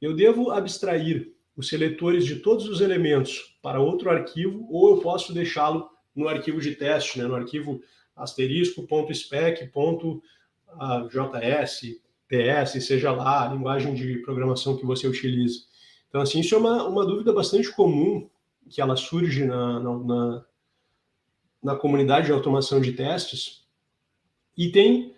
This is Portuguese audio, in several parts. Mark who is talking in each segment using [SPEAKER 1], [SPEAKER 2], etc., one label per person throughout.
[SPEAKER 1] eu devo abstrair os seletores de todos os elementos para outro arquivo, ou eu posso deixá-lo no arquivo de teste, né, no arquivo *.spec.js, PS, seja lá a linguagem de programação que você utiliza. Então, assim, isso é uma dúvida bastante comum, que ela surge na comunidade de automação de testes, e tem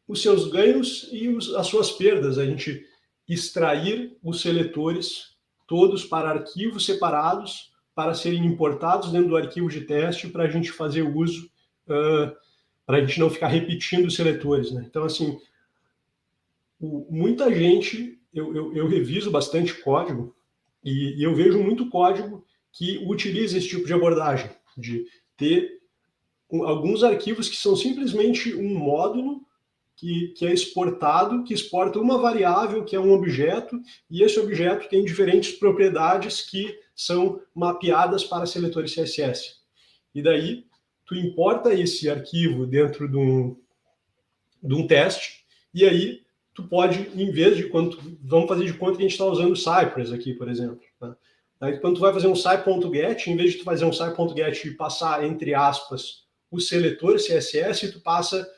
[SPEAKER 1] os seus ganhos e as suas perdas, a gente extrair os seletores todos para arquivos separados, para serem importados dentro do arquivo de teste, para a gente fazer uso, para a gente não ficar repetindo os seletores, né? Então, assim, muita gente, eu reviso bastante código, e eu vejo muito código que utiliza esse tipo de abordagem, de ter alguns arquivos que são simplesmente um módulo que é exportado, que exporta uma variável, que é um objeto, e esse objeto tem diferentes propriedades que são mapeadas para seletores CSS. E daí, tu importa esse arquivo dentro de um teste, e aí tu pode, em vez de vamos fazer de conta que a gente está usando o Cypress aqui, por exemplo. Tá? Aí, quando tu vai fazer um sci.get, em vez de tu fazer um sci.get e passar, entre aspas, o seletor CSS, tu passa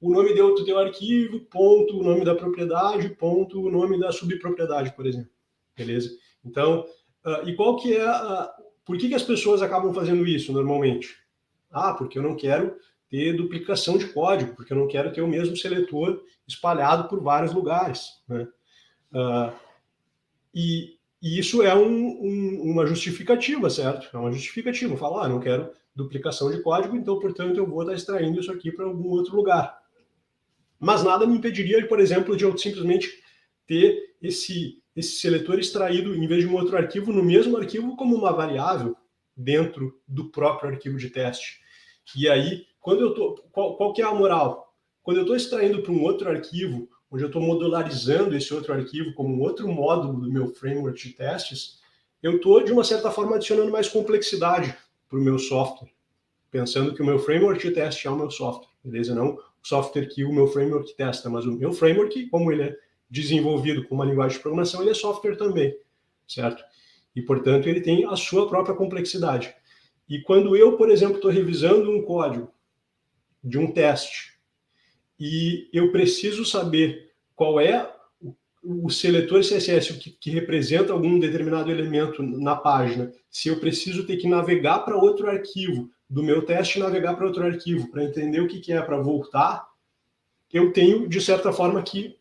[SPEAKER 1] o nome do teu arquivo, ponto, o nome da propriedade, ponto, o nome da subpropriedade, por exemplo. Beleza? Então, e qual que é por que as pessoas acabam fazendo isso normalmente? Porque eu não quero ter duplicação de código, porque eu não quero ter o mesmo seletor espalhado por vários lugares, né? E isso é uma justificativa, certo? É uma justificativa. Eu falo, não quero duplicação de código, então, portanto, eu vou estar extraindo isso aqui para algum outro lugar. Mas nada me impediria, por exemplo, de eu simplesmente ter esse seletor extraído, em vez de um outro arquivo, no mesmo arquivo como uma variável dentro do próprio arquivo de teste. E aí, qual que é a moral? Quando eu estou extraindo para um outro arquivo, onde eu estou modularizando esse outro arquivo como um outro módulo do meu framework de testes, eu estou, de uma certa forma, adicionando mais complexidade para o meu software, pensando que o meu framework de teste é o meu software, beleza? Não o software que o meu framework testa, mas o meu framework, como ele é desenvolvido com uma linguagem de programação, ele é software também, certo? E, portanto, ele tem a sua própria complexidade. E quando eu, por exemplo, estou revisando um código de um teste e eu preciso saber qual é o seletor CSS que representa algum determinado elemento na página, se eu preciso ter que navegar para outro arquivo, do meu teste navegar para outro arquivo, para entender o que é para voltar, eu tenho, de certa forma, que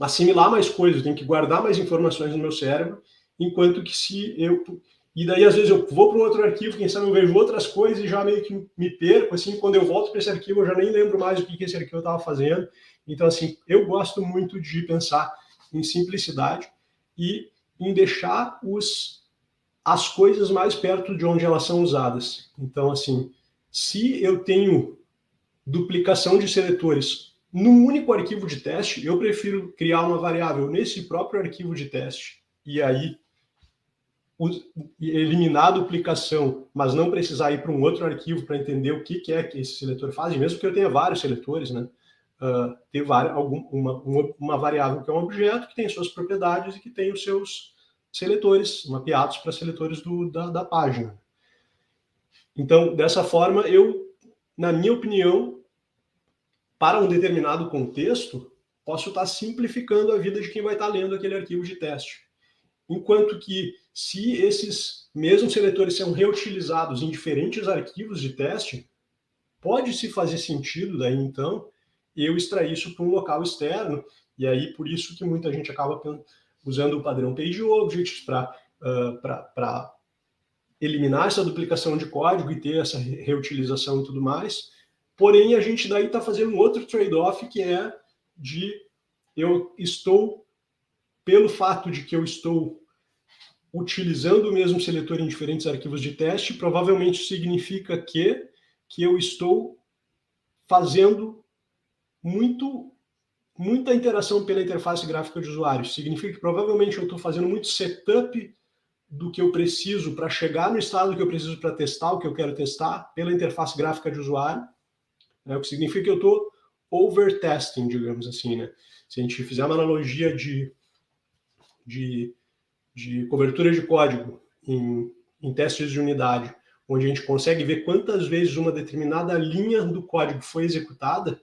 [SPEAKER 1] assimilar mais coisas, eu tenho que guardar mais informações no meu cérebro, enquanto que se eu... E daí, às vezes, eu vou para um outro arquivo, quem sabe eu vejo outras coisas e já meio que me perco, assim, quando eu volto para esse arquivo, eu já nem lembro mais o que esse arquivo estava fazendo. Então, assim, eu gosto muito de pensar em simplicidade e em deixar as coisas mais perto de onde elas são usadas. Então, assim, se eu tenho duplicação de seletores num único arquivo de teste, eu prefiro criar uma variável nesse próprio arquivo de teste e aí eliminar a duplicação, mas não precisar ir para um outro arquivo para entender o que é que esse seletor faz, mesmo que eu tenha vários seletores, né? Ter uma variável que é um objeto que tem suas propriedades e que tem os seus seletores mapeados para seletores da página. Então, dessa forma, na minha opinião, para um determinado contexto, posso estar simplificando a vida de quem vai estar lendo aquele arquivo de teste. Enquanto que, se esses mesmos seletores são reutilizados em diferentes arquivos de teste, pode-se fazer sentido, daí então, eu extrair isso para um local externo, e aí por isso que muita gente acaba usando o padrão PageObjects para eliminar essa duplicação de código e ter essa reutilização e tudo mais. Porém, a gente daí está fazendo um outro trade-off, que é pelo fato de que eu estou utilizando o mesmo seletor em diferentes arquivos de teste, provavelmente significa que eu estou fazendo muita interação pela interface gráfica de usuário. Significa que provavelmente eu estou fazendo muito setup do que eu preciso para chegar no estado que eu preciso para testar o que eu quero testar pela interface gráfica de usuário, né? O que significa que eu estou overtesting, digamos assim, né? Se a gente fizer uma analogia de de cobertura de código em testes de unidade, onde a gente consegue ver quantas vezes uma determinada linha do código foi executada,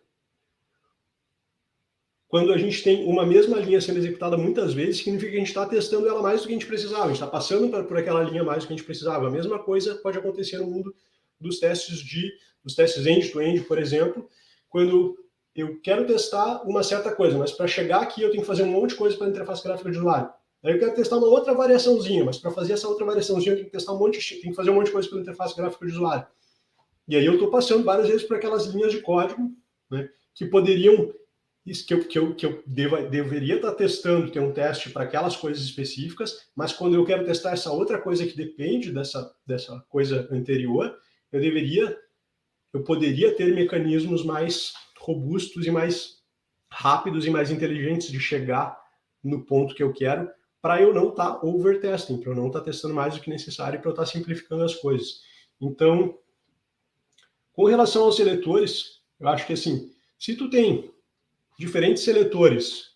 [SPEAKER 1] quando a gente tem uma mesma linha sendo executada muitas vezes, significa que a gente está testando ela mais do que a gente precisava, a gente está passando por aquela linha mais do que a gente precisava. A mesma coisa pode acontecer no mundo dos testes end-to-end, por exemplo, quando eu quero testar uma certa coisa, mas para chegar aqui eu tenho que fazer um monte de coisa para a interface gráfica de usuário. Aí eu quero testar uma outra variaçãozinha, mas para fazer essa outra variaçãozinha eu tenho que tenho que fazer um monte de coisa pela interface gráfica de usuário. E aí eu estou passando várias vezes por aquelas linhas de código, né, que poderiam, que eu deveria estar testando, ter um teste para aquelas coisas específicas, mas quando eu quero testar essa outra coisa que depende dessa coisa anterior, eu poderia ter mecanismos mais robustos e mais rápidos e mais inteligentes de chegar no ponto que eu quero, para eu não estar overtesting, para eu não estar testando mais do que necessário, para eu estar simplificando as coisas. Então, com relação aos seletores, eu acho que assim, se tu tem diferentes seletores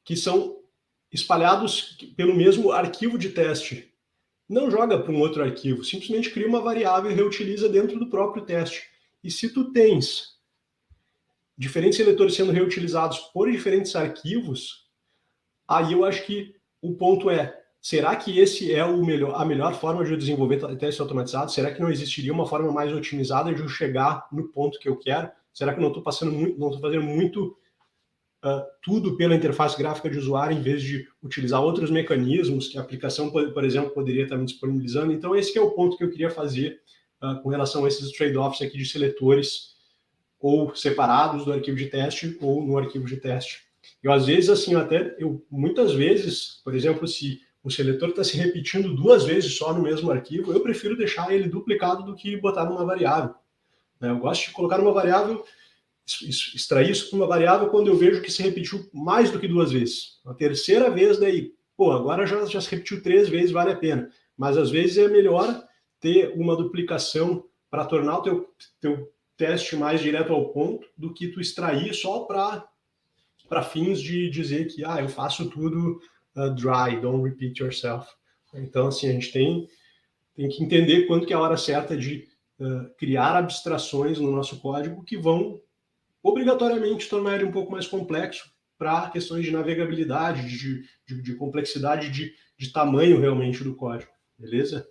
[SPEAKER 1] que são espalhados pelo mesmo arquivo de teste, não joga para um outro arquivo, simplesmente cria uma variável e reutiliza dentro do próprio teste. E se tu tens diferentes seletores sendo reutilizados por diferentes arquivos, aí eu acho que o ponto é, será que esse é a melhor forma de eu desenvolver teste automatizado? Será que não existiria uma forma mais otimizada de eu chegar no ponto que eu quero? Será que eu não estou fazendo muito tudo pela interface gráfica de usuário, em vez de utilizar outros mecanismos que a aplicação, por exemplo, poderia estar me disponibilizando? Então, esse que é o ponto que eu queria fazer com relação a esses trade-offs aqui de seletores, ou separados do arquivo de teste, ou no arquivo de teste. Eu, às vezes, assim, muitas vezes, por exemplo, se o seletor está se repetindo 2 vezes só no mesmo arquivo, eu prefiro deixar ele duplicado do que botar numa variável. Eu gosto de colocar numa variável, extrair isso para uma variável quando eu vejo que se repetiu mais do que 2 vezes. A terceira vez, daí, agora já se repetiu 3 vezes, vale a pena. Mas, às vezes, é melhor ter uma duplicação para tornar o teu teste mais direto ao ponto do que tu extrair só para fins de dizer que eu faço tudo dry, don't repeat yourself. Então, assim, a gente tem que entender quando que é a hora certa de criar abstrações no nosso código que vão obrigatoriamente tornar ele um pouco mais complexo para questões de navegabilidade, de complexidade, de tamanho realmente do código. Beleza?